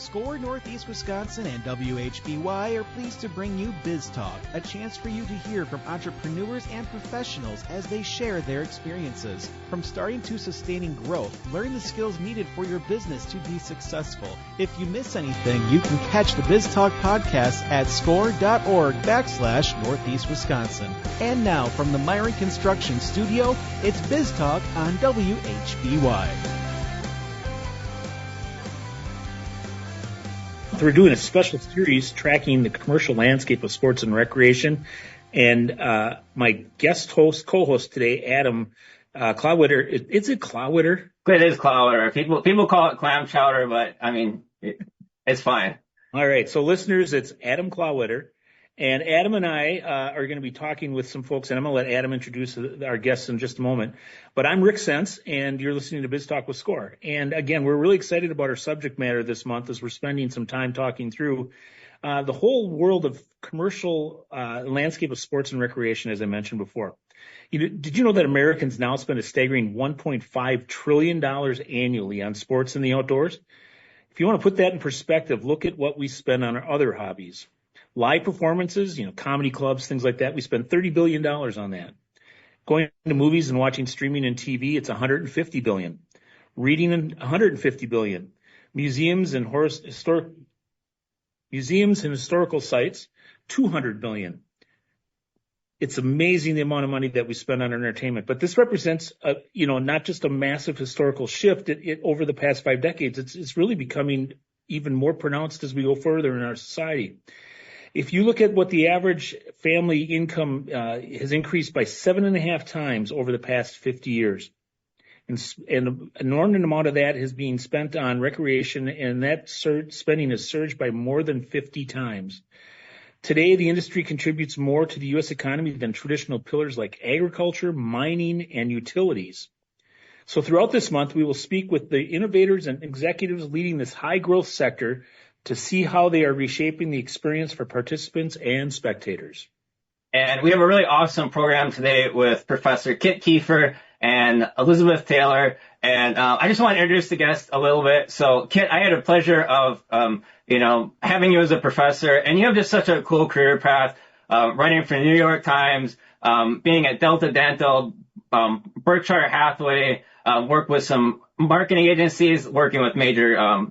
SCORE Northeast Wisconsin and WHBY are pleased to bring you BizTalk, a chance for you to hear from entrepreneurs and professionals as they share their experiences. From starting to sustaining growth, learn the skills needed for your business to be successful. If you miss anything, you can catch the BizTalk podcast at score.org/Northeast Wisconsin. And now from the Myron Construction Studio, it's BizTalk on WHBY. We're doing a special series tracking the commercial landscape of sports and recreation. And my guest host, co-host today, Adam Clawwitter. Is it Clawwitter? It is Clawwitter. People call it clam chowder, but I mean, it's fine. All right. So listeners, it's Adam Clawwitter. And Adam and I are going to be talking with some folks, and I'm going to let Adam introduce our guests in just a moment. But I'm Rick Sense, and you're listening to BizTalk with SCORE. And again, we're really excited about our subject matter this month as we're spending some time talking through the whole world of commercial landscape of sports and recreation, as I mentioned before. Did you know that Americans now spend a staggering $1.5 trillion annually on sports and the outdoors? If you want to put that in perspective, look at what we spend on our other hobbies. Live performances, comedy clubs, things like that, we spend $30 billion on that. Going to movies and watching streaming and TV, it's $150 billion. Reading, $150 billion. Museums and historical sites, $200 billion. It's amazing the amount of money that we spend on entertainment. But this represents, not just a massive historical shift over the past 5 decades. It's really becoming even more pronounced as we go further in our society. If you look at what the average family income has increased by 7.5 times over the past 50 years, and an inordinate amount of that is being spent on recreation, and that spending has surged by more than 50 times. Today, the industry contributes more to the U.S. economy than traditional pillars like agriculture, mining, and utilities. So throughout this month, we will speak with the innovators and executives leading this high-growth sector to see how they are reshaping the experience for participants and spectators. And we have a really awesome program today with Professor Kiefer and Elizabeth Taylor. And I just want to introduce the guests a little bit. So, Kit, I had a pleasure of, having you as a professor. And you have just such a cool career path, writing for the New York Times, being at Delta Dental, Berkshire Hathaway, worked with some marketing agencies, working with major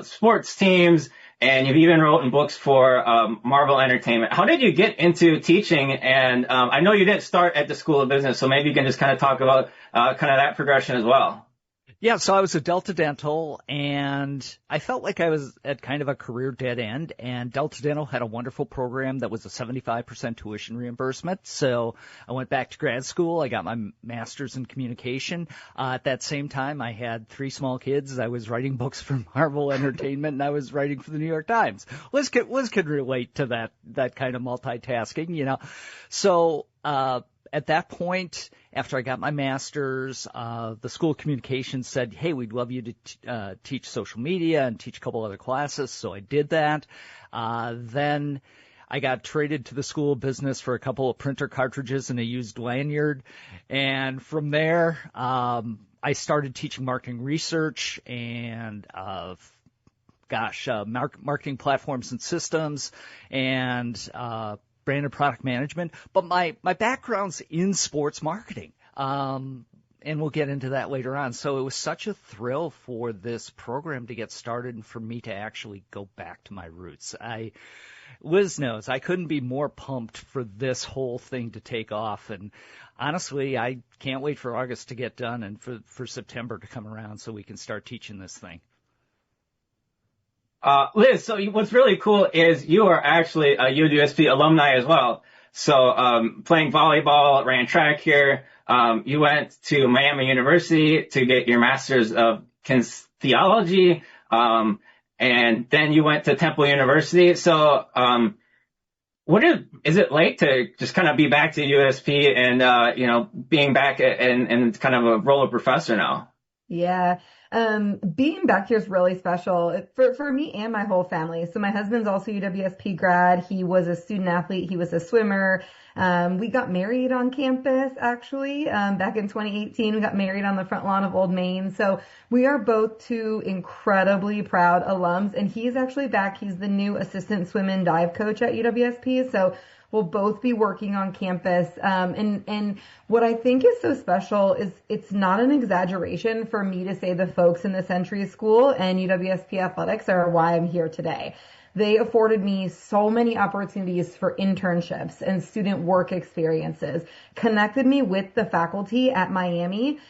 sports teams, and you've even written books for Marvel Entertainment. How did you get into teaching? And I know you didn't start at the School of Business, so maybe you can just kind of talk about kind of that progression as well. Yeah, so I was at Delta Dental, and I felt like I was at kind of a career dead end, and Delta Dental had a wonderful program that was a 75% tuition reimbursement. So I went back to grad school. I got my master's in communication. At that same time, I had 3 small kids. I was writing books for Marvel Entertainment, and I was writing for the New York Times. Liz could relate to that kind of multitasking, So at that point, after I got my master's, the School of Communications said, hey, we'd love you to teach social media and teach a couple other classes. So I did that. Then I got traded to the School of Business for a couple of printer cartridges and a used lanyard. And from there, I started teaching marketing research and marketing platforms and systems and brand and product management, but my background's in sports marketing, and we'll get into that later on. So it was such a thrill for this program to get started and for me to actually go back to my roots. Liz knows I couldn't be more pumped for this whole thing to take off, and honestly, I can't wait for August to get done and for September to come around so we can start teaching this thing. Liz, so what's really cool is you are actually a UWSP alumni as well. So, playing volleyball, ran track here. You went to Miami University to get your master's of kinesiology. And then you went to Temple University. So, what is it like to just kind of be back to USP and, being back in kind of a role of professor now? Yeah. Being back here is really special for me and my whole family. So my husband's also UWSP grad. He was a student athlete. He was a swimmer. We got married on campus, actually, back in 2018. We got married on the front lawn of Old Main. So we are both two incredibly proud alums, and he's actually back. He's the new assistant swim and dive coach at UWSP. So we'll both be working on campus. And what I think is so special is it's not an exaggeration for me to say the folks in the Century School and UWSP athletics are why I'm here today. They afforded me so many opportunities for internships and student work experiences, connected me with the faculty at Miami,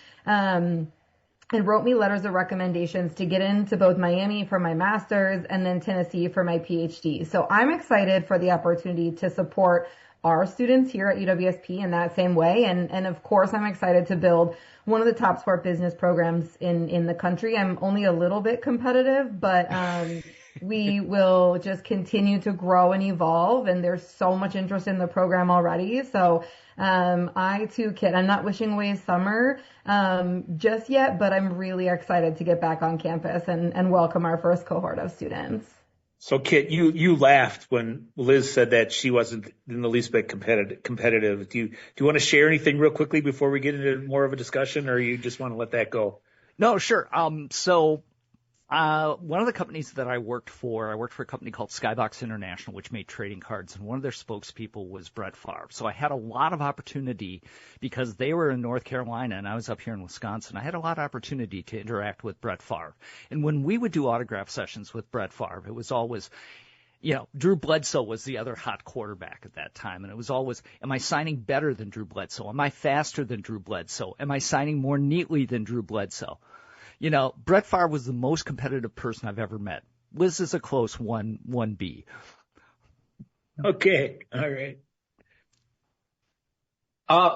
and wrote me letters of recommendations to get into both Miami for my master's and then Tennessee for my PhD. So I'm excited for the opportunity to support our students here at UWSP in that same way. And of course, I'm excited to build one of the top sport business programs in the country. I'm only a little bit competitive, but we will just continue to grow and evolve. And there's so much interest in the program already. So I too, Kit, I'm not wishing away summer just yet, but I'm really excited to get back on campus and welcome our first cohort of students. So, Kit, you laughed when Liz said that she wasn't in the least bit competitive. Do you want to share anything real quickly before we get into more of a discussion, or you just want to let that go? No, sure. One of the companies that I worked for a company called Skybox International, which made trading cards, and one of their spokespeople was Brett Favre. So I had a lot of opportunity because they were in North Carolina and I was up here in Wisconsin. I had a lot of opportunity to interact with Brett Favre. And when we would do autograph sessions with Brett Favre, it was always, Drew Bledsoe was the other hot quarterback at that time. And it was always, am I signing better than Drew Bledsoe? Am I faster than Drew Bledsoe? Am I signing more neatly than Drew Bledsoe? Brett Favre was the most competitive person I've ever met. Liz is a close 1B. Okay. All right.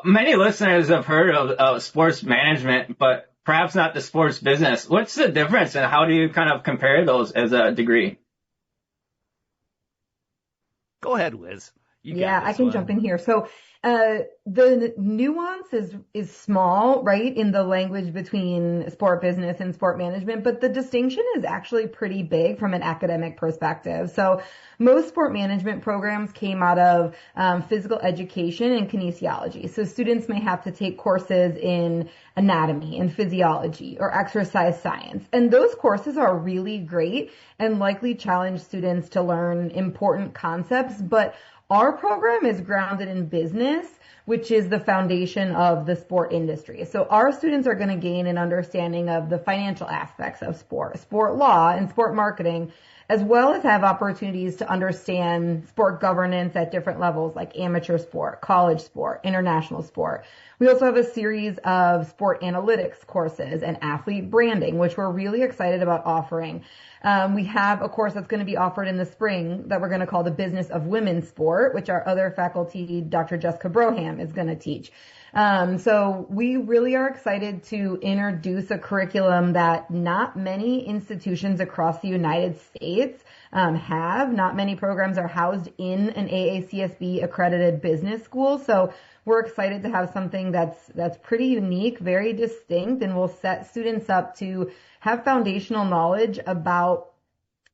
Many listeners have heard of sports management, but perhaps not the sports business. What's the difference and how do you kind of compare those as a degree? Go ahead, Liz. I can jump in here. So the nuance is small, right, in the language between sport business and sport management, but the distinction is actually pretty big from an academic perspective. So most sport management programs came out of physical education and kinesiology. So students may have to take courses in anatomy and physiology or exercise science. And those courses are really great and likely challenge students to learn important concepts, but our program is grounded in business, which is the foundation of the sport industry. So our students are going to gain an understanding of the financial aspects of sport law and sport marketing, as well as have opportunities to understand sport governance at different levels like amateur sport, college sport, international sport. We also have a series of sport analytics courses and athlete branding, which we're really excited about offering. We have a course that's going to be offered in the spring that we're going to call the Business of Women's Sport, which our other faculty, Dr. Jessica Broham, is going to teach. So we really are excited to introduce a curriculum that not many institutions across the United States have. Not many programs are housed in an AACSB-accredited business school. So we're excited to have something that's pretty unique, very distinct, and will set students up to have foundational knowledge about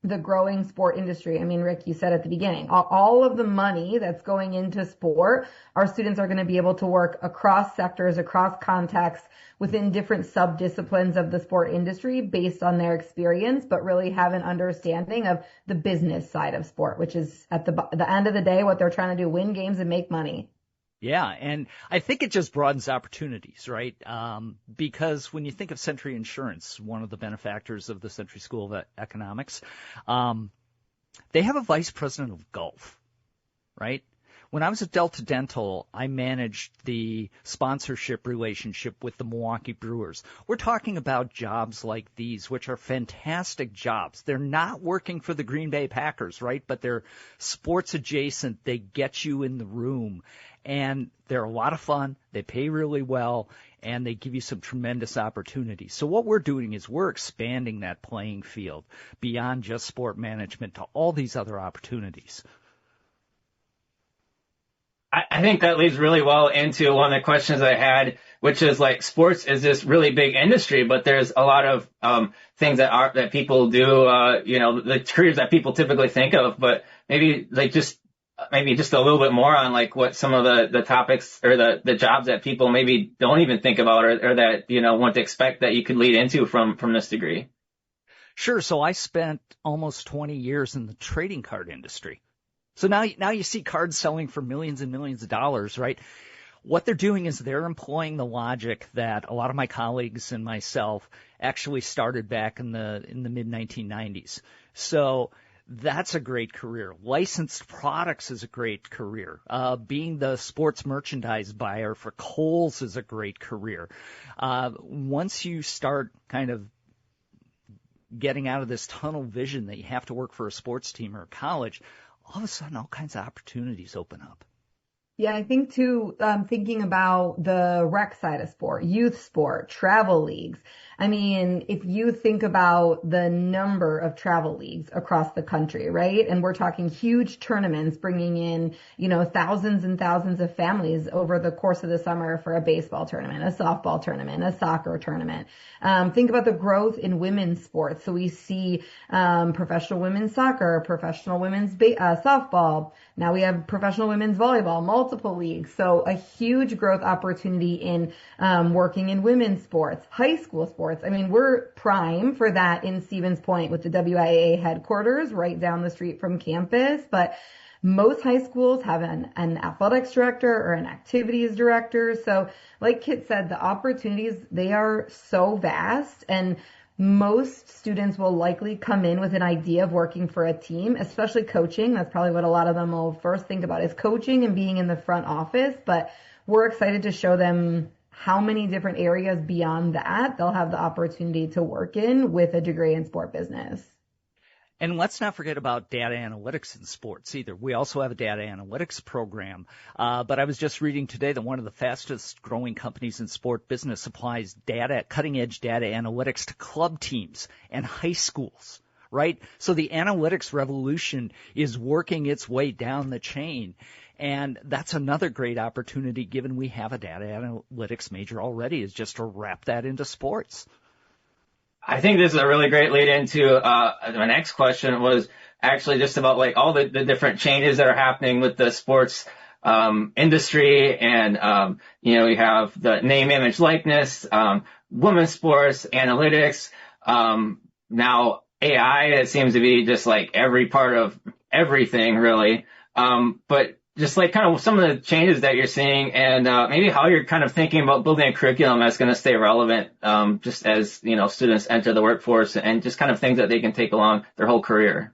the growing sport industry. I mean, Rick, you said at the beginning, all of the money that's going into sport, our students are going to be able to work across sectors, across contexts, within different sub-disciplines of the sport industry based on their experience, but really have an understanding of the business side of sport, which is at the end of the day, what they're trying to do, win games and make money. Yeah, and I think it just broadens opportunities, right? Because when you think of Century Insurance, one of the benefactors of the Century School of Economics, they have a vice president of golf, right? When I was at Delta Dental, I managed the sponsorship relationship with the Milwaukee Brewers. We're talking about jobs like these, which are fantastic jobs. They're not working for the Green Bay Packers, right? But they're sports adjacent. They get you in the room. And they're a lot of fun. They pay really well, and they give you some tremendous opportunities. So what we're doing is we're expanding that playing field beyond just sport management to all these other opportunities. I think that leads really well into one of the questions I had, which is like sports is this really big industry, but there's a lot of things that people do, the careers that people typically think of, but maybe just a little bit more on like what some of the topics or the jobs that people maybe don't even think about or that, want to expect that you could lead into from this degree. Sure. So I spent almost 20 years in the trading card industry. So now you see cards selling for millions and millions of dollars, right? What they're doing is they're employing the logic that a lot of my colleagues and myself actually started back in the mid 1990s. So that's a great career. Licensed products is a great career. Being the sports merchandise buyer for Kohl's is a great career. Once you start kind of getting out of this tunnel vision that you have to work for a sports team or a college, all of a sudden all kinds of opportunities open up. Yeah, I think too, thinking about the rec side of sport, youth sport, travel leagues. I mean, if you think about the number of travel leagues across the country, right? And we're talking huge tournaments bringing in, thousands and thousands of families over the course of the summer for a baseball tournament, a softball tournament, a soccer tournament. Think about the growth in women's sports. So we see, professional women's soccer, professional women's softball. Now we have professional women's volleyball, multiple leagues. So a huge growth opportunity in working in women's sports, high school sports. I mean, we're prime for that in Stevens Point with the WIAA headquarters right down the street from campus. But most high schools have an athletics director or an activities director. So like Kit said, the opportunities, they are so vast, and most students will likely come in with an idea of working for a team, especially coaching. That's probably what a lot of them will first think about, is coaching and being in the front office. But we're excited to show them how many different areas beyond that they'll have the opportunity to work in with a degree in sport business. And let's not forget about data analytics in sports either. We also have a data analytics program. But I was just reading today that one of the fastest growing companies in sport business applies cutting edge data analytics to club teams and high schools, right? So the analytics revolution is working its way down the chain. And that's another great opportunity, given we have a data analytics major already, is just to wrap that into sports. I think this is a really great lead into my next question, was actually just about like all the different changes that are happening with the sports industry. And, we have the name, image, likeness, women's sports, analytics, now AI. It seems to be just like every part of everything, really. But just like kind of some of the changes that you're seeing, and maybe how you're kind of thinking about building a curriculum that's going to stay relevant, just as, students enter the workforce, and just kind of things that they can take along their whole career.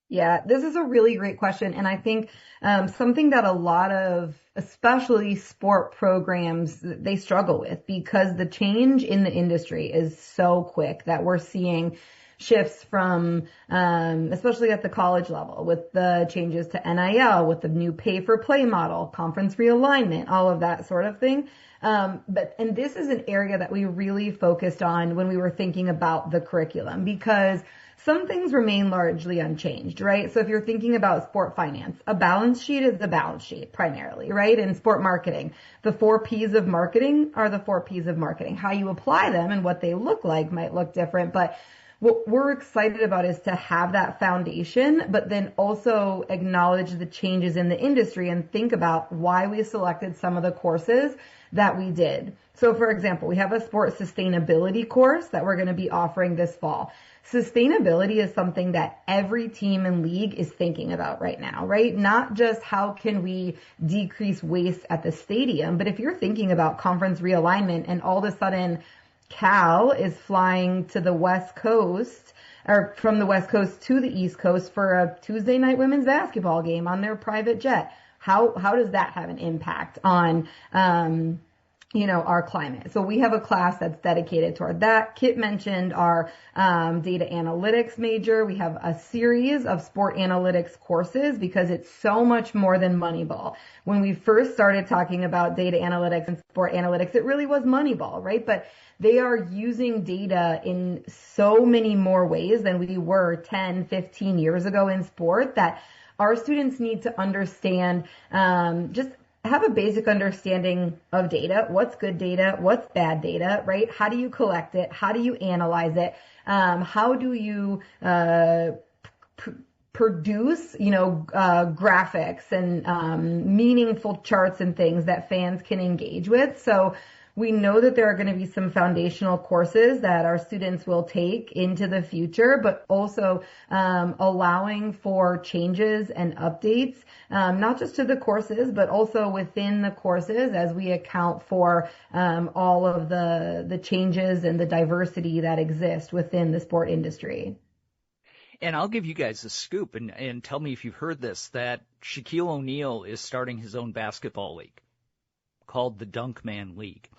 Yeah, this is a really great question. And I think something that a lot of, especially sport programs, they struggle with, because the change in the industry is so quick that we're seeing shifts from, especially at the college level, with the changes to NIL, with the new pay-for-play model, conference realignment, all of that sort of thing. And this is an area that we really focused on when we were thinking about the curriculum, because some things remain largely unchanged, right? So if you're thinking about sport finance, a balance sheet is the balance sheet primarily, right? In sport marketing, the 4 P's of marketing are the 4 P's of marketing. How you apply them and what they look like might look different, but what we're excited about is to have that foundation, but then also acknowledge the changes in the industry and think about why we selected some of the courses that we did. So for example, we have a sport sustainability course that we're going to be offering this fall. Sustainability is something that every team and league is thinking about right now, right? Not just how can we decrease waste at the stadium, but if you're thinking about conference realignment and all of a sudden Cal is flying to the West Coast, or from the West Coast to the East Coast for a Tuesday night women's basketball game on their private jet. How does that have an impact on, our climate? So we have a class that's dedicated toward that. Kit mentioned our data analytics major. We have a series of sport analytics courses because it's so much more than Moneyball. When we first started talking about data analytics and sport analytics, it really was Moneyball, right? But they are using data in so many more ways than we were 10, 15 years ago in sport that our students need to understand, just have a basic understanding of data. What's good data? What's bad data, right? How do you collect it? How do you analyze it? How do you, produce, graphics and meaningful charts and things that fans can engage with. So we know that there are going to be some foundational courses that our students will take into the future, but also allowing for changes and updates, not just to the courses, but also within the courses as we account for all of the changes and the diversity that exist within the sport industry. And I'll give you guys a scoop and tell me if you've heard this, that Shaquille O'Neal is starting his own basketball league called the Dunkman League.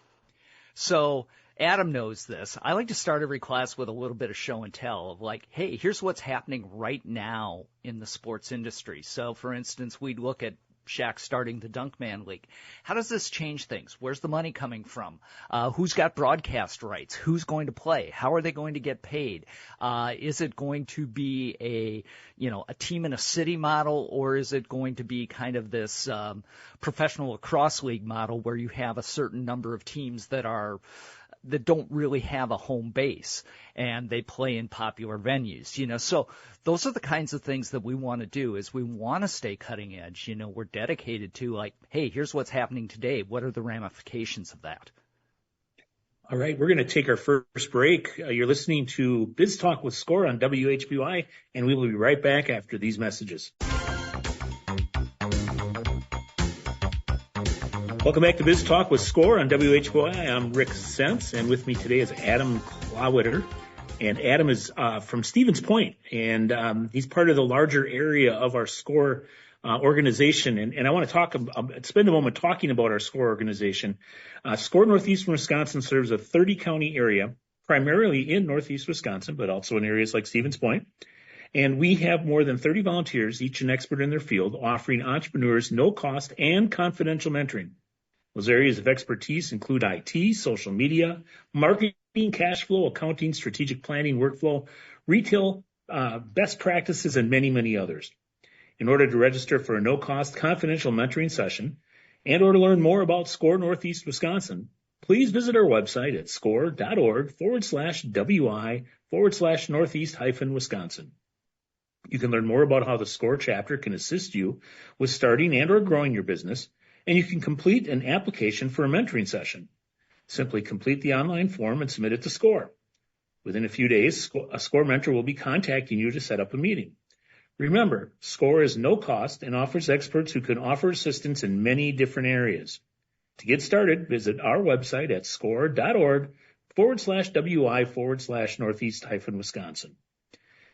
So Adam knows this. I like to start every class with a little bit of show and tell of like, hey, here's what's happening right now in the sports industry. So, for instance, we'd look at Shaq starting the Dunkman League. How does this change things? Where's the money coming from? Who's got broadcast rights? Who's going to play? How are they going to get paid? Is it going to be a team in a city model, or is it going to be kind of this professional lacrosse league model where you have a certain number of teams that don't really have a home base and they play in popular venues, so those are the kinds of things that we want to do. Is we want to stay cutting edge. We're dedicated to like, hey, here's what's happening today. What are the ramifications of that? All right. We're going to take our first break. You're listening to BizTalk with Score on WHBY, and we will be right back after these messages. Welcome back to BizTalk with Score on WHBY. I'm Rick Sense, and with me today is Adam Clawitter. And Adam is from Stevens Point, and he's part of the larger area of our Score organization. And I want to spend a moment talking about our Score organization. Score Northeastern Wisconsin serves a 30-county area, primarily in Northeast Wisconsin, but also in areas like Stevens Point. And we have more than 30 volunteers, each an expert in their field, offering entrepreneurs no-cost and confidential mentoring. Those areas of expertise include IT, social media, marketing, cash flow, accounting, strategic planning, workflow, retail, best practices, and many, many others. In order to register for a no-cost confidential mentoring session and or to learn more about Score Northeast Wisconsin, please visit our website at score.org/WI/Northeast-Wisconsin. You can learn more about how the Score chapter can assist you with starting and or growing your business, and you can complete an application for a mentoring session. Simply complete the online form and submit it to Score. Within a few days, a Score mentor will be contacting you to set up a meeting. Remember, Score is no cost and offers experts who can offer assistance in many different areas. To get started, visit our website at score.org/WI/Northeast-Wisconsin.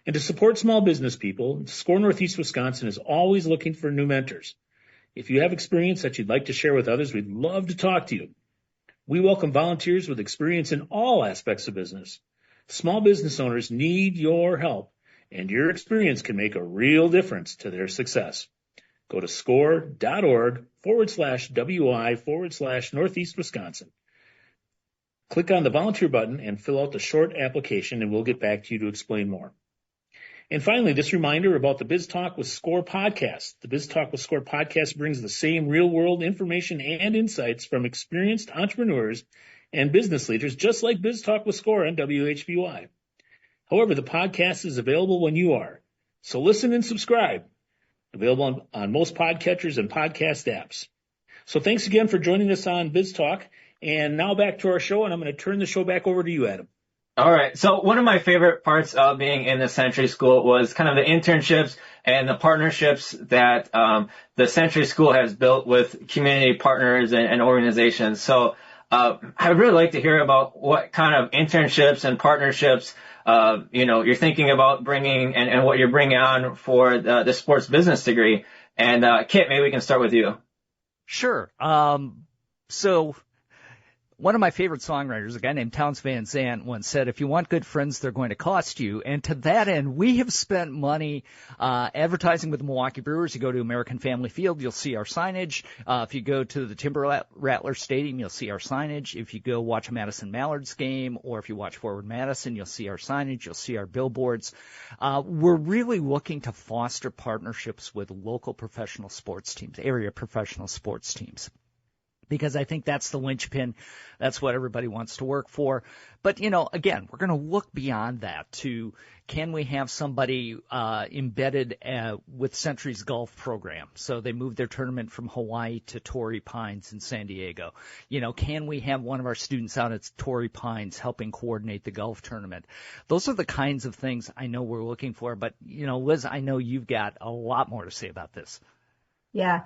And to support small business people, Score Northeast Wisconsin is always looking for new mentors. If you have experience that you'd like to share with others, we'd love to talk to you. We welcome volunteers with experience in all aspects of business. Small business owners need your help, and your experience can make a real difference to their success. Go to score.org/WI/Northeast-Wisconsin. Click on the volunteer button and fill out the short application, and we'll get back to you to explain more. And finally, this reminder about the BizTalk with Score podcast. The BizTalk with Score podcast brings the same real-world information and insights from experienced entrepreneurs and business leaders, just like BizTalk with Score on WHBY. However, the podcast is available when you are. So listen and subscribe. Available on most podcatchers and podcast apps. So thanks again for joining us on BizTalk. And now back to our show, and I'm going to turn the show back over to you, Adam. All right. So one of my favorite parts of being in the Century School was kind of the internships and the partnerships that the Century School has built with community partners and organizations. So I'd really like to hear about what kind of internships and partnerships you're thinking about bringing and what you're bringing on for the sports business degree. And Kit, maybe we can start with you. Sure. So One of my favorite songwriters, a guy named Townes Van Zandt, once said, if you want good friends, they're going to cost you. And to that end, we have spent money advertising with the Milwaukee Brewers. You go to American Family Field, you'll see our signage. If you go to the Timber Rattler Stadium, you'll see our signage. If you go watch a Madison Mallards game, or if you watch Forward Madison, you'll see our signage, you'll see our billboards. We're really looking to foster partnerships with local professional sports teams, area professional sports teams, because I think that's the linchpin. That's what everybody wants to work for. But, again, we're going to look beyond that to, can we have somebody embedded with Century's golf program? So they moved their tournament from Hawaii to Torrey Pines in San Diego. Can we have one of our students out at Torrey Pines helping coordinate the golf tournament? Those are the kinds of things I know we're looking for. But, Liz, I know you've got a lot more to say about this. Yeah.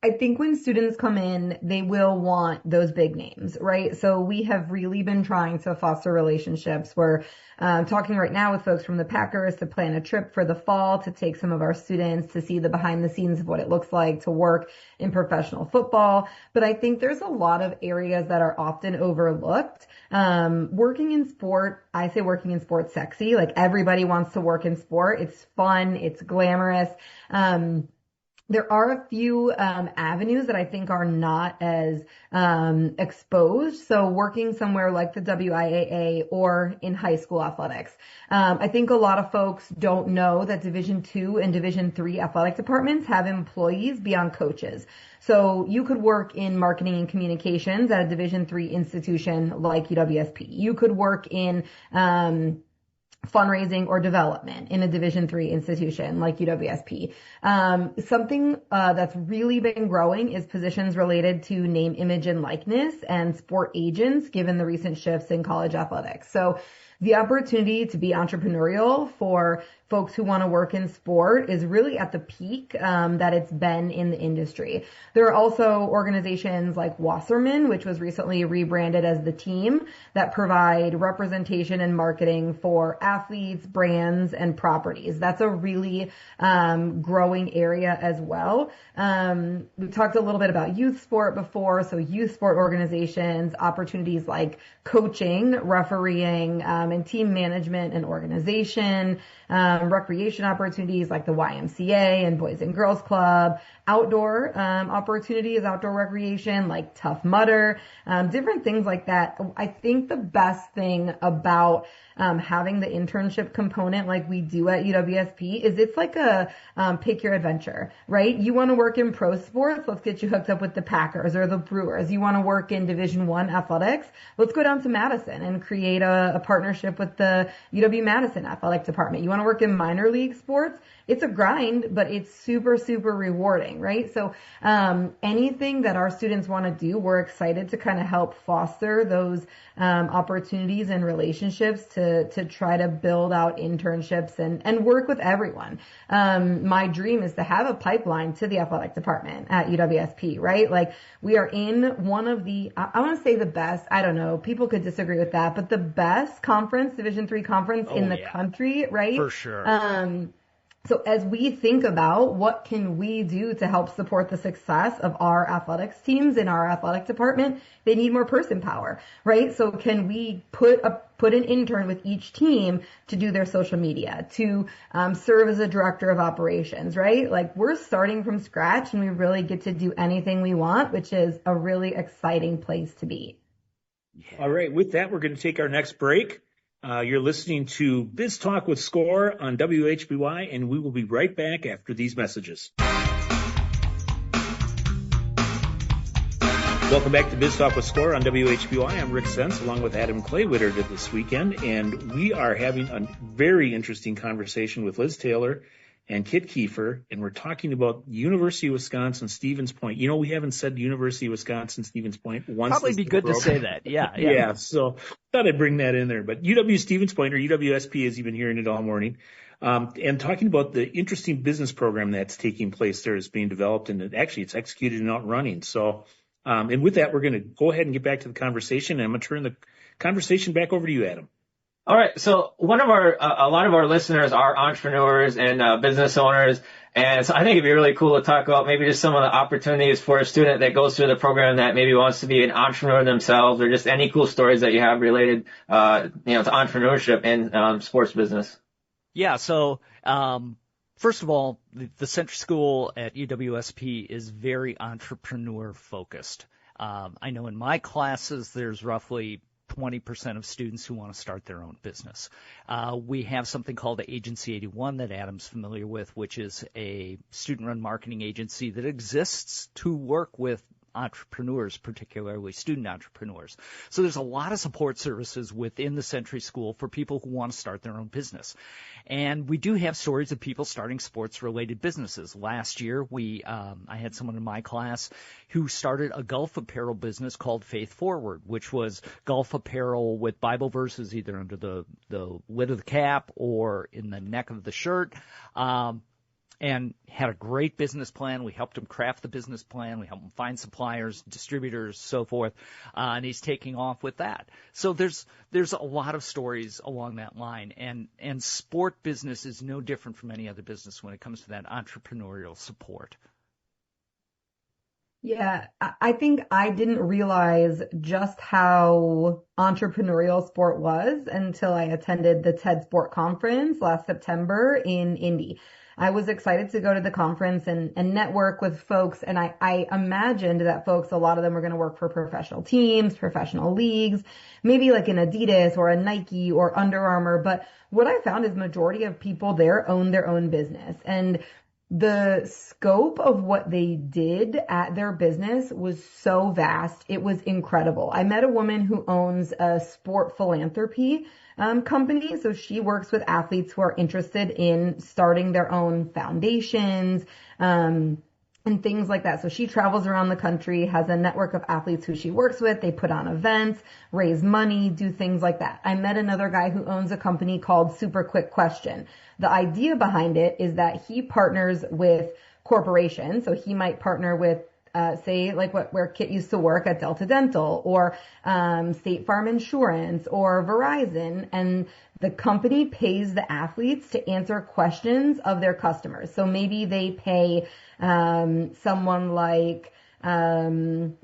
I think when students come in, they will want those big names, right? So we have really been trying to foster relationships. We're talking right now with folks from the Packers to plan a trip for the fall to take some of our students to see the behind the scenes of what it looks like to work in professional football. But I think there's a lot of areas that are often overlooked. Working in sport, I say working in sport sexy. Like everybody wants to work in sport. It's fun. It's glamorous. There are a few avenues that I think are not as exposed. So working somewhere like the WIAA or in high school athletics. I think a lot of folks don't know that Division II and Division III athletic departments have employees beyond coaches. So you could work in marketing and communications at a Division III institution like UWSP. You could work in fundraising or development in a Division III institution like UWSP. Something that's really been growing is positions related to name, image, and likeness and sport agents, given the recent shifts in college athletics. So the opportunity to be entrepreneurial for folks who want to work in sport is really at the peak that it's been in the industry. There are also organizations like Wasserman, which was recently rebranded as The Team, that provide representation and marketing for athletes, brands, and properties. That's a really growing area as well. We talked a little bit about youth sport before, so youth sport organizations, opportunities like coaching, refereeing, and team management and organization, recreation opportunities like the YMCA and Boys and Girls Club, outdoor opportunities, outdoor recreation like Tough Mudder, different things like that. I think the best thing about having the internship component like we do at UWSP is it's like a pick your adventure, right? You want to work in pro sports, let's get you hooked up with the Packers or the Brewers. You want to work in Division I athletics, let's go down to Madison and create a partnership with the UW-Madison athletic department. You want to work in minor league sports, it's a grind, but it's super, super rewarding, right? So anything that our students want to do, we're excited to kind of help foster those opportunities and relationships to try to build out internships and work with everyone. My dream is to have a pipeline to the athletic department at UWSP, right? Like we are in one of the, I want to say the best, I don't know, people could disagree with that, but the best conference, Division III conference in the country, right? For sure. So as we think about what can we do to help support the success of our athletics teams in our athletic department, they need more person power, right? So can we put an intern with each team to do their social media, to serve as a director of operations, right? Like we're starting from scratch and we really get to do anything we want, which is a really exciting place to be. Yeah. All right. With that, we're going to take our next break. You're listening to BizTalk with Score on WHBY, and we will be right back after these messages. Welcome back to BizTalk with Score on WHBY. I'm Rick Sense, along with Adam Claywitter this weekend, and we are having a very interesting conversation with Liz Taylor and Kit Kiefer, and we're talking about University of Wisconsin, Stevens Point. We haven't said University of Wisconsin, Stevens Point once. Probably be good to say that. Yeah. Yeah. So thought I'd bring that in there. But UW Stevens Point, or UWSP, as you've been hearing it all morning, and talking about the interesting business program that's taking place there is being developed, and it's executed and out running. So, and with that, we're going to go ahead and get back to the conversation, and I'm going to turn the conversation back over to you, Adam. All right. So a lot of our listeners are entrepreneurs and business owners. And so I think it'd be really cool to talk about maybe just some of the opportunities for a student that goes through the program that maybe wants to be an entrepreneur themselves, or just any cool stories that you have related, to entrepreneurship and sports business. Yeah. So, first of all, the Century School at UWSP is very entrepreneur focused. I know in my classes, there's roughly 20% of students who want to start their own business. We have something called Agency 81 that Adam's familiar with, which is a student-run marketing agency that exists to work with entrepreneurs, particularly student entrepreneurs. So there's a lot of support services within the Century School for people who want to start their own business. And we do have stories of people starting sports-related businesses. Last year, I had someone in my class who started a golf apparel business called Faith Forward, which was golf apparel with Bible verses either under the lid of the cap or in the neck of the shirt. And had a great business plan. We helped him craft the business plan. We helped him find suppliers, distributors, so forth. And he's taking off with that. So there's a lot of stories along that line. And sport business is no different from any other business when it comes to that entrepreneurial support. Yeah, I think I didn't realize just how entrepreneurial sport was until I attended the TED Sport Conference last September in Indy. I was excited to go to the conference and network with folks, and I imagined that folks, a lot of them were going to work for professional teams, professional leagues, maybe like an Adidas or a Nike or Under Armour. But what I found is majority of people there own their own business. And the scope of what they did at their business was so vast. It was incredible. I met a woman who owns a sport philanthropy company. So she works with athletes who are interested in starting their own foundations, and things like that. So she travels around the country, has a network of athletes who she works with. They put on events, raise money, do things like that. I met another guy who owns a company called Super Quick Question. The idea behind it is that he partners with corporations. So he might partner with say like where Kit used to work at Delta Dental or State Farm Insurance or Verizon, and the company pays the athletes to answer questions of their customers. So maybe they pay someone like Aaron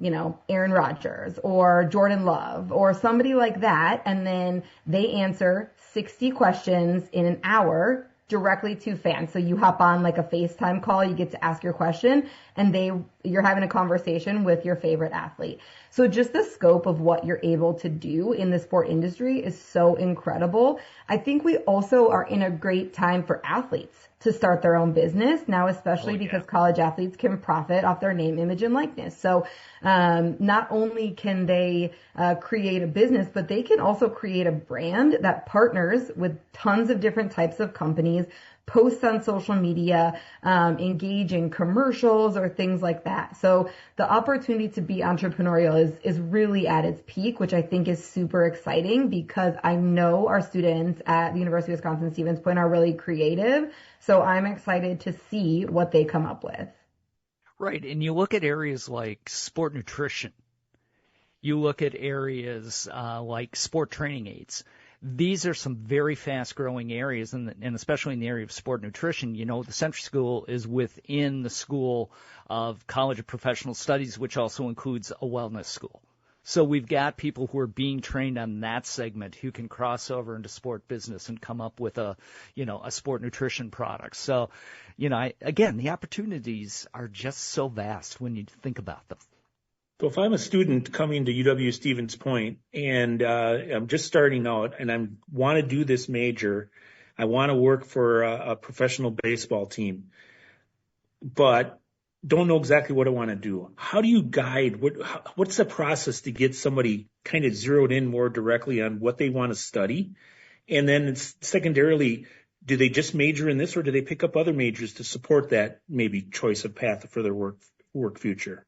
Rodgers or Jordan Love or somebody like that, and then they answer 60 questions in an hour directly to fans. So you hop on like a FaceTime call, you get to ask your question, and you're having a conversation with your favorite athlete. So just the scope of what you're able to do in the sport industry is so incredible. I think we also are in a great time for athletes to start their own business now, especially because college athletes can profit off their name, image, and likeness. So not only can they create a business, but they can also create a brand that partners with tons of different types of companies, posts on social media, engage in commercials or things like that. So the opportunity to be entrepreneurial is really at its peak, which I think is super exciting because I know our students at the University of Wisconsin-Stevens Point are really creative. So I'm excited to see what they come up with. Right. And you look at areas like sport nutrition. You look at areas like sport training aids. These are some very fast-growing areas, and especially in the area of sport nutrition. The Century School is within the School of College of Professional Studies, which also includes a wellness school. So we've got people who are being trained on that segment who can cross over into sport business and come up with a sport nutrition product. So, again, the opportunities are just so vast when you think about them. So if I'm a student coming to UW-Stevens Point and I'm just starting out and I want to do this major, I want to work for a professional baseball team, but don't know exactly what I want to do. How do you guide? What's the process to get somebody kind of zeroed in more directly on what they want to study? And then secondarily, do they just major in this or do they pick up other majors to support that maybe choice of path for their work future?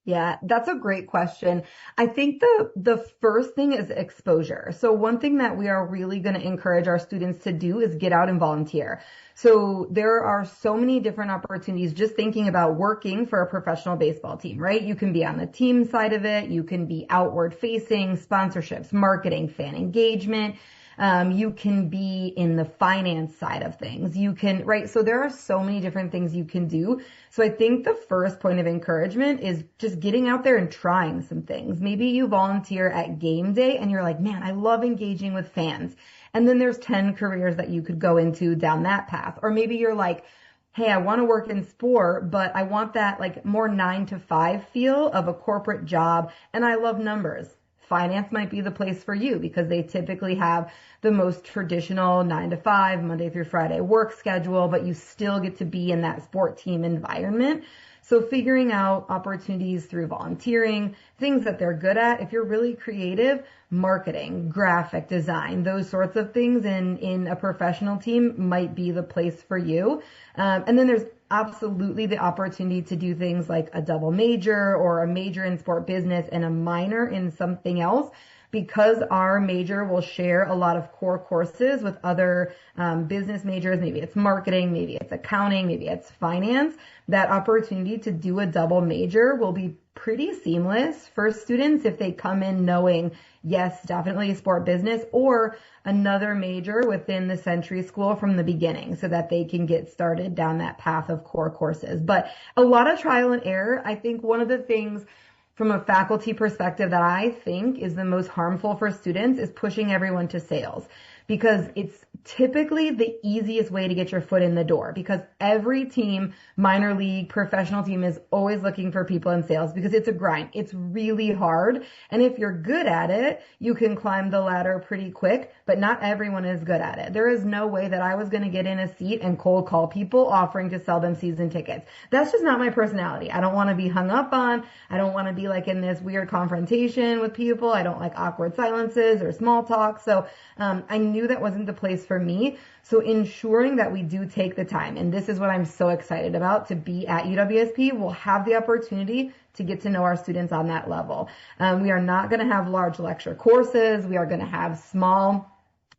Yeah, that's a great question. I think the first thing is exposure. So one thing that we are really going to encourage our students to do is get out and volunteer. So there are so many different opportunities just thinking about working for a professional baseball team, right? You can be on the team side of it. You can be outward facing, sponsorships, marketing, fan engagement. You can be in the finance side of things. You can, right? So there are so many different things you can do. So I think the first point of encouragement is just getting out there and trying some things. Maybe you volunteer at game day and you're like, man, I love engaging with fans. And then there's 10 careers that you could go into down that path. Or maybe you're like, hey, I want to work in sport, but I want that like more 9 to 5 feel of a corporate job. And I love numbers. Finance might be the place for you because they typically have the most traditional 9 to 5, Monday through Friday work schedule, but you still get to be in that sport team environment. So figuring out opportunities through volunteering, things that they're good at. If you're really creative, marketing, graphic design, those sorts of things in a professional team might be the place for you. And then there's absolutely the opportunity to do things like a double major or a major in sport business and a minor in something else. Because our major will share a lot of core courses with other business majors, maybe it's marketing, maybe it's accounting, maybe it's finance, that opportunity to do a double major will be pretty seamless for students if they come in knowing, yes, definitely sport business or another major within the Century School from the beginning so that they can get started down that path of core courses. But a lot of trial and error. I think one of the things from a faculty perspective that I think is the most harmful for students is pushing everyone to sales, because it's typically the easiest way to get your foot in the door, because every team, minor league, professional team is always looking for people in sales because it's a grind. It's really hard. And if you're good at it, you can climb the ladder pretty quick, but not everyone is good at it. There is no way that I was going to get in a seat and cold call people offering to sell them season tickets. That's just not my personality. I don't want to be hung up on. I don't want to be like in this weird confrontation with people. I don't like awkward silences or small talk. So I knew that wasn't the place for me. So ensuring that we do take the time, and this is what I'm so excited about, to be at UWSP, we'll have the opportunity to get to know our students on that level. We are not going to have large lecture courses. We are going to have small,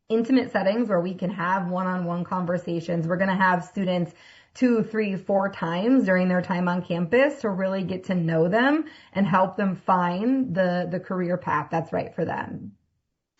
intimate settings where we can have one-on-one conversations. We're going to have students 2, 3, 4 times during their time on campus to really get to know them and help them find the career path that's right for them.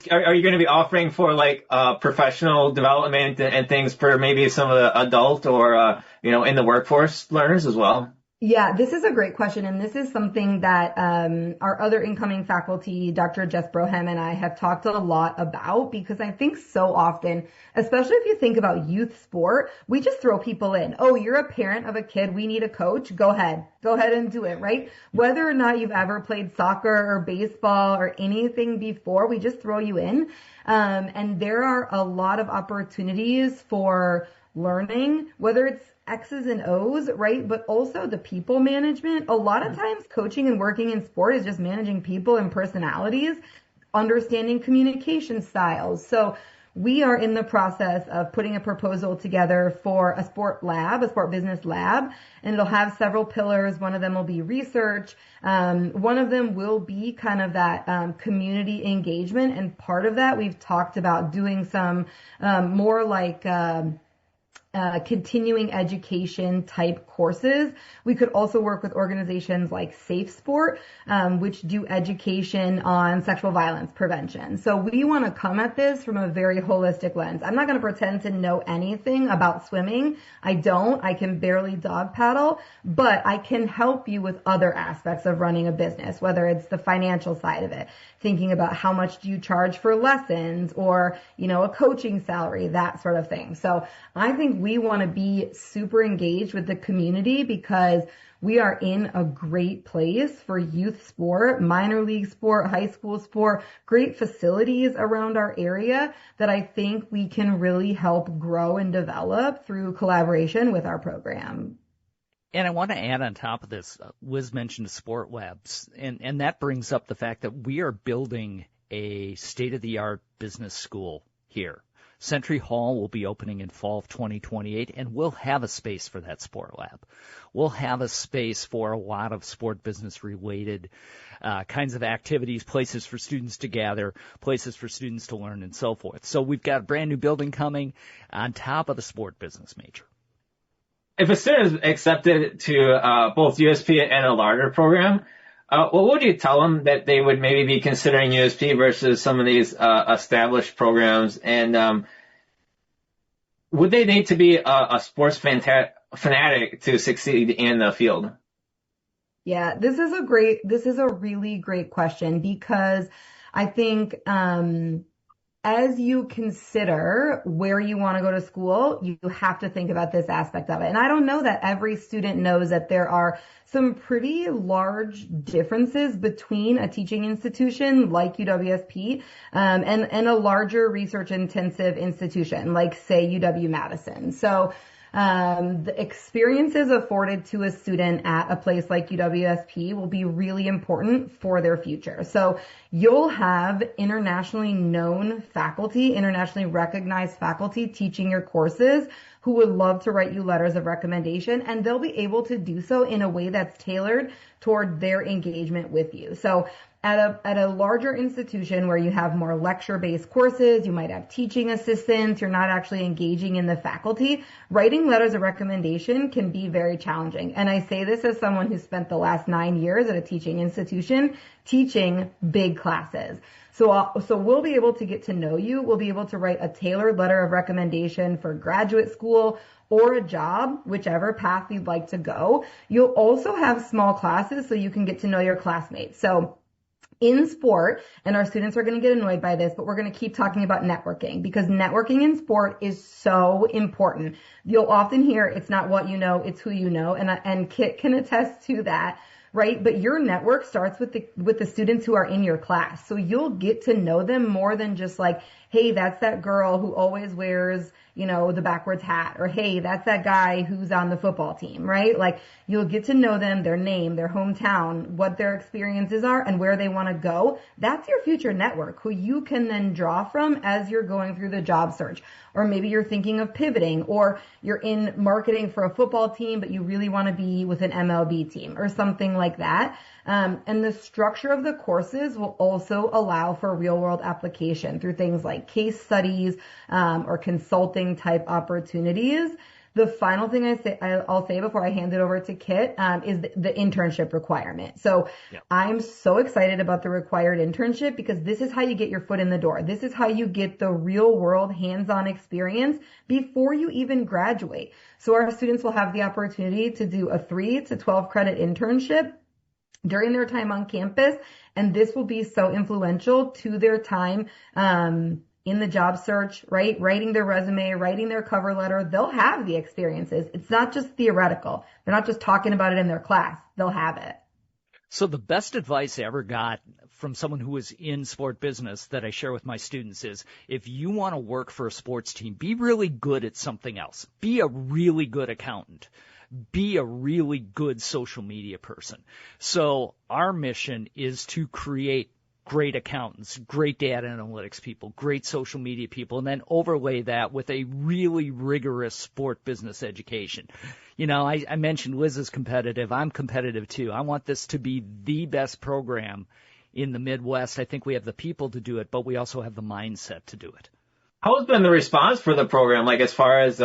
Are you going to be offering for like professional development and things for maybe some of the adult or in the workforce learners as well? Yeah, this is a great question, and this is something that our other incoming faculty, Dr. Jess Brohem, and I have talked a lot about, because I think so often, especially if you think about youth sport, we just throw people in. Oh, you're a parent of a kid, we need a coach, go ahead and do it, right? Whether or not you've ever played soccer or baseball or anything before, we just throw you in. And there are a lot of opportunities for learning, whether it's X's and O's, right? But also the people management. A lot of times coaching and working in sport is just managing people and personalities, understanding communication styles. So we are in the process of putting a proposal together for a sport lab, a sport business lab, and it'll have several pillars. One of them will be research. One of them will be kind of that community engagement. And part of that, we've talked about doing some more like continuing education type courses. We could also work with organizations like Safe Sport, which do education on sexual violence prevention. So we want to come at this from a very holistic lens. I'm not going to pretend to know anything about swimming. I don't. I can barely dog paddle, but I can help you with other aspects of running a business, whether it's the financial side of it, thinking about how much do you charge for lessons or, a coaching salary, that sort of thing. So I think we want to be super engaged with the community because we are in a great place for youth sport, minor league sport, high school sport, great facilities around our area that I think we can really help grow and develop through collaboration with our program. And I want to add on top of this, Liz mentioned sport labs, and that brings up the fact that we are building a state-of-the-art business school here. Century Hall will be opening in fall of 2028, and we'll have a space for that sport lab. We'll have a space for a lot of sport business-related kinds of activities, places for students to gather, places for students to learn, and so forth. So we've got a brand-new building coming on top of the sport business major. If a student is accepted to both USP and a larger program, what would you tell them that they would maybe be considering USP versus some of these established programs? And would they need to be a sports fanatic to succeed in the field? Yeah, this is a really great question because I think, as you consider where you want to go to school, you have to think about this aspect of it. And I don't know that every student knows that there are some pretty large differences between a teaching institution like UWSP, and a larger research intensive institution like, say, UW-Madison. So, the experiences afforded to a student at a place like UWSP will be really important for their future. So you'll have internationally known faculty, internationally recognized faculty teaching your courses who would love to write you letters of recommendation, and they'll be able to do so in a way that's tailored toward their engagement with you. So at a larger institution where you have more lecture-based courses, you might have teaching assistants, you're not actually engaging in the faculty, writing letters of recommendation can be very challenging. And I say this as someone who spent the last 9 years at a teaching institution teaching big classes. So we'll be able to get to know you. We'll be able to write a tailored letter of recommendation for graduate school or a job, whichever path you'd like to go. You'll also have small classes so you can get to know your classmates. So in sport, and our students are going to get annoyed by this, but we're going to keep talking about networking because networking in sport is so important. You'll often hear it's not what you know, it's who you know. And Kit can attest to that, right? But your network starts with the students who are in your class. So you'll get to know them more than just like, hey, that's that girl who always wears, the backwards hat, or hey, that's that guy who's on the football team, right? Like you'll get to know them, their name, their hometown, what their experiences are, and where they want to go. That's your future network who you can then draw from as you're going through the job search. Or maybe you're thinking of pivoting, or you're in marketing for a football team, but you really want to be with an MLB team or something like that. And the structure of the courses will also allow for real world application through things like case studies, or consulting type opportunities. The final thing I'll say before I hand it over to Kit, is the internship requirement. So yep. I'm so excited about the required internship because this is how you get your foot in the door. This is how you get the real world hands-on experience before you even graduate. So our students will have the opportunity to do a 3 to 12 credit internship during their time on campus. And this will be so influential to their time, in the job search, right? Writing their resume, writing their cover letter. They'll have the experiences. It's not just theoretical. They're not just talking about it in their class. They'll have it. So the best advice I ever got from someone who was in sport business that I share with my students is if you want to work for a sports team, be really good at something else. Be a really good accountant. Be a really good social media person. So our mission is to create great accountants, great data analytics people, great social media people, and then overlay that with a really rigorous sport business education. I mentioned Liz is competitive. I'm competitive too. I want this to be the best program in the Midwest. I think we have the people to do it, but we also have the mindset to do it. How has been the response for the program, like as far as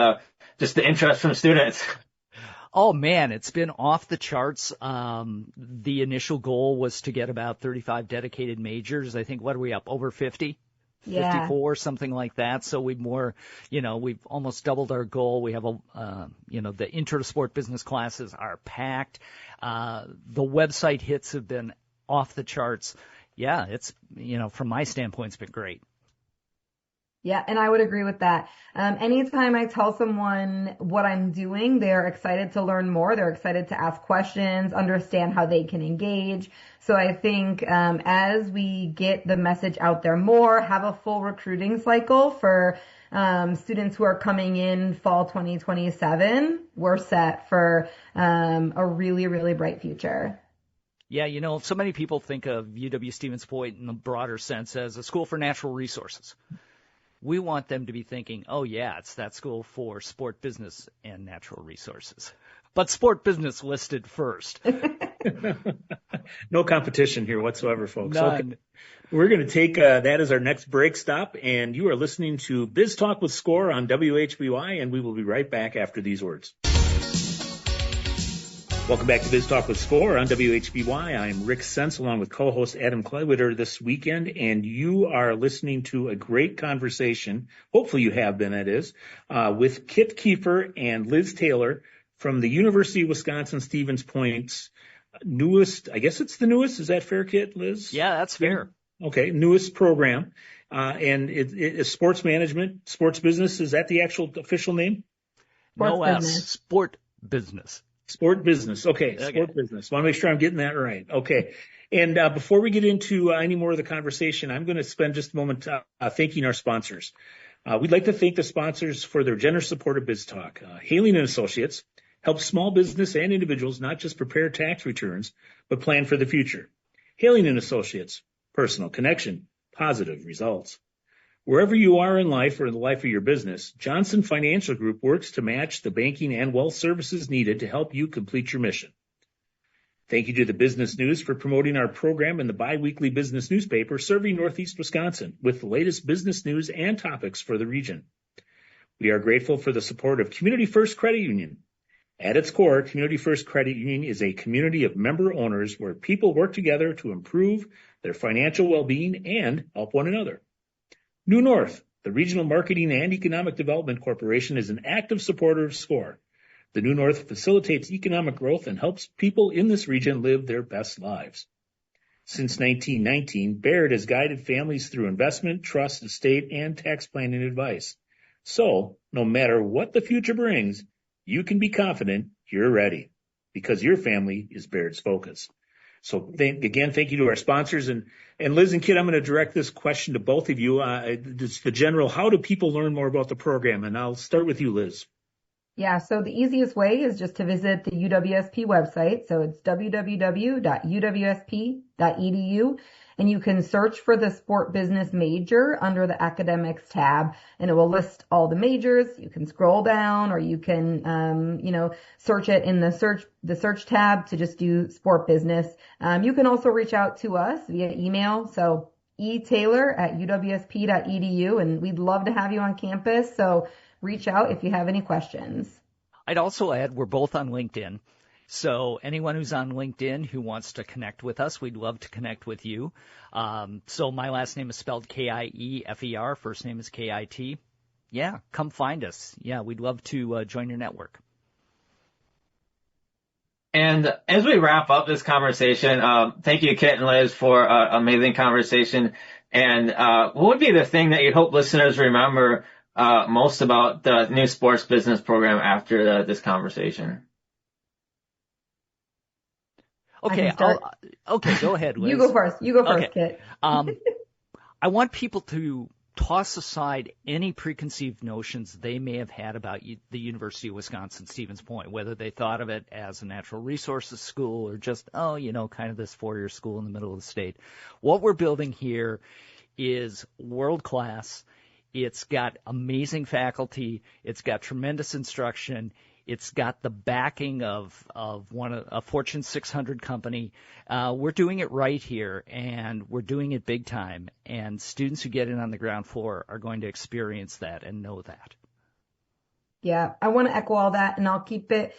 just the interest from students? Oh, man, it's been off the charts. The initial goal was to get about 35 dedicated majors. I think, what are we up, over 50? Yeah. 54, something like that. So we've almost doubled our goal. We have the inter-sport business classes are packed. The website hits have been off the charts. Yeah, it's, from my standpoint, it's been great. Yeah, and I would agree with that. Anytime I tell someone what I'm doing, they're excited to learn more. They're excited to ask questions, understand how they can engage. So I think as we get the message out there more, have a full recruiting cycle for students who are coming in fall 2027, we're set for a really, really bright future. Yeah, so many people think of UW-Stevens Point in the broader sense as a school for natural resources. We want them to be thinking, oh, yeah, it's that school for sport business and natural resources. But sport business listed first. No competition here whatsoever, folks. None. Okay. We're going to take that as our next break stop, and you are listening to BizTalk with Score on WHBY, and we will be right back after these words. Welcome back to BizTalk with Score on WHBY. I'm Rick Sense along with co-host Adam Kleiwitter this weekend, and you are listening to a great conversation, hopefully you have been, that is, with Kit Kiefer and Liz Taylor from the University of Wisconsin-Stevens Point's newest, I guess it's the newest, is that fair, Kit, Liz? Yeah, that's fair. Okay, newest program, and it is sports management, sports business, is that the actual official name? Sport business. Sport business. Okay. Sport business. Want to make sure I'm getting that right. Okay. And before we get into any more of the conversation, I'm going to spend just a moment thanking our sponsors. We'd like to thank the sponsors for their generous support of BizTalk. Haling & Associates helps small business and individuals not just prepare tax returns, but plan for the future. Haling & Associates, personal connection, positive results. Wherever you are in life or in the life of your business, Johnson Financial Group works to match the banking and wealth services needed to help you complete your mission. Thank you to the Business News for promoting our program in the biweekly business newspaper serving Northeast Wisconsin with the latest business news and topics for the region. We are grateful for the support of Community First Credit Union. At its core, Community First Credit Union is a community of member owners where people work together to improve their financial well-being and help one another. New North, the Regional Marketing and Economic Development Corporation, is an active supporter of SCORE. The New North facilitates economic growth and helps people in this region live their best lives. Since 1919, Baird has guided families through investment, trust, estate, and tax planning advice. So, no matter what the future brings, you can be confident you're ready because your family is Baird's focus. So again, thank you to our sponsors. And Liz and Kit, I'm going to direct this question to both of you. It's the general, how do people learn more about the program? And I'll start with you, Liz. Yeah, so the easiest way is just to visit the UWSP website. So it's www.uwsp.edu. And you can search for the sport business major under the academics tab, and it will list all the majors. You can scroll down, or you can, search it in the search tab to just do sport business. You can also reach out to us via email. So etaylor@uwsp.edu, and we'd love to have you on campus. So reach out if you have any questions. I'd also add we're both on LinkedIn. So anyone who's on LinkedIn who wants to connect with us, we'd love to connect with you. So my last name is spelled Kiefer, first name is Kit. Yeah, come find us. Yeah, we'd love to join your network. And as we wrap up this conversation, thank you, Kit and Liz, for an amazing conversation. And what would be the thing that you hope listeners remember most about the new sports business program after this conversation? Okay, go ahead, Liz. You go first, Kit. I want people to toss aside any preconceived notions they may have had about the University of Wisconsin-Stevens Point, whether they thought of it as a natural resources school or just, kind of this four-year school in the middle of the state. What we're building here is world-class. It's got amazing faculty. It's got tremendous instruction. It's got the backing of a Fortune 600 company. We're doing it right here, and we're doing it big time. And students who get in on the ground floor are going to experience that and know that. Yeah, I want to echo all that, and I'll keep it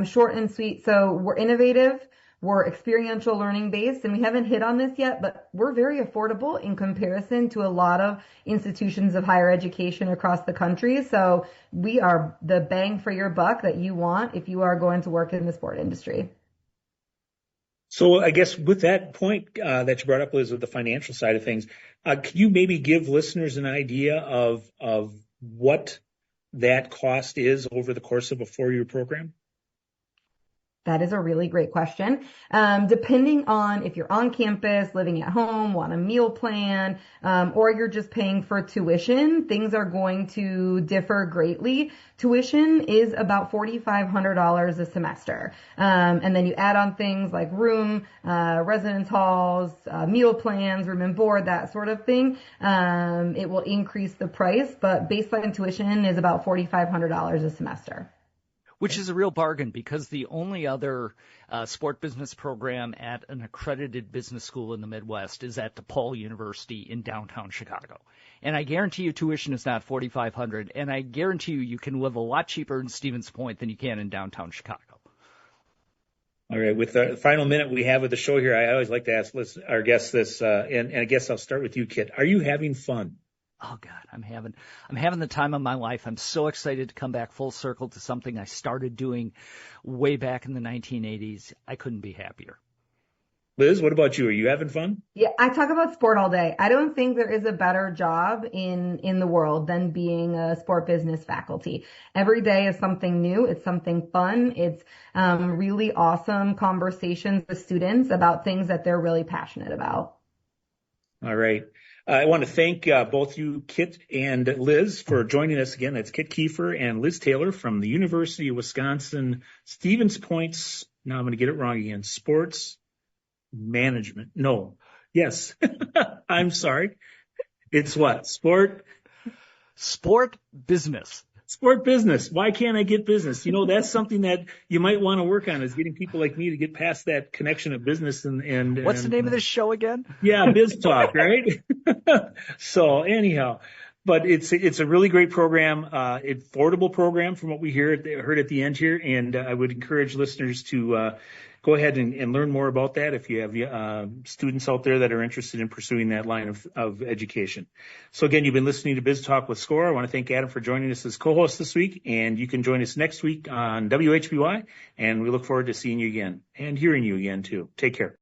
short and sweet. So we're innovative. We're experiential learning based, and we haven't hit on this yet, but we're very affordable in comparison to a lot of institutions of higher education across the country. So we are the bang for your buck that you want if you are going to work in the sport industry. So I guess with that point that you brought up, Liz, with the financial side of things, could you maybe give listeners an idea of what that cost is over the course of a 4-year program? That is a really great question. Depending on if you're on campus, living at home, want a meal plan, or you're just paying for tuition, things are going to differ greatly. Tuition is about $4,500 a semester. And then you add on things like room, residence halls, meal plans, room and board, that sort of thing. It will increase the price, but baseline tuition is about $4,500 a semester. Which is a real bargain because the only other sport business program at an accredited business school in the Midwest is at DePaul University in downtown Chicago. And I guarantee you tuition is not $4,500, and I guarantee you can live a lot cheaper in Stevens Point than you can in downtown Chicago. All right. With the final minute we have of the show here, I always like to ask our guests this, and I guess I'll start with you, Kit. Are you having fun? Oh God, I'm having the time of my life. I'm so excited to come back full circle to something I started doing way back in the 1980s. I couldn't be happier. Liz, what about you? Are you having fun? Yeah, I talk about sport all day. I don't think there is a better job in the world than being a sport business faculty. Every day is something new. It's something fun. It's really awesome conversations with students about things that they're really passionate about. All right. I want to thank both you, Kit and Liz, for joining us again. That's Kit Kiefer and Liz Taylor from the University of Wisconsin, Stevens Point. Now I'm going to get it wrong again. Sports management. No. Yes. I'm sorry. It's what? Sport business. Sport business. Why can't I get business? That's something that you might want to work on, is getting people like me to get past that connection of business and What's the name of this show again? Yeah, BizTalk, right? So anyhow, but it's a really great program, affordable program from what we heard at the end here. And I would encourage listeners to go ahead and learn more about that if you have students out there that are interested in pursuing that line of education. So again, you've been listening to BizTalk with SCORE. I want to thank Adam for joining us as co-host this week, and you can join us next week on WHBY, and we look forward to seeing you again and hearing you again too. Take care.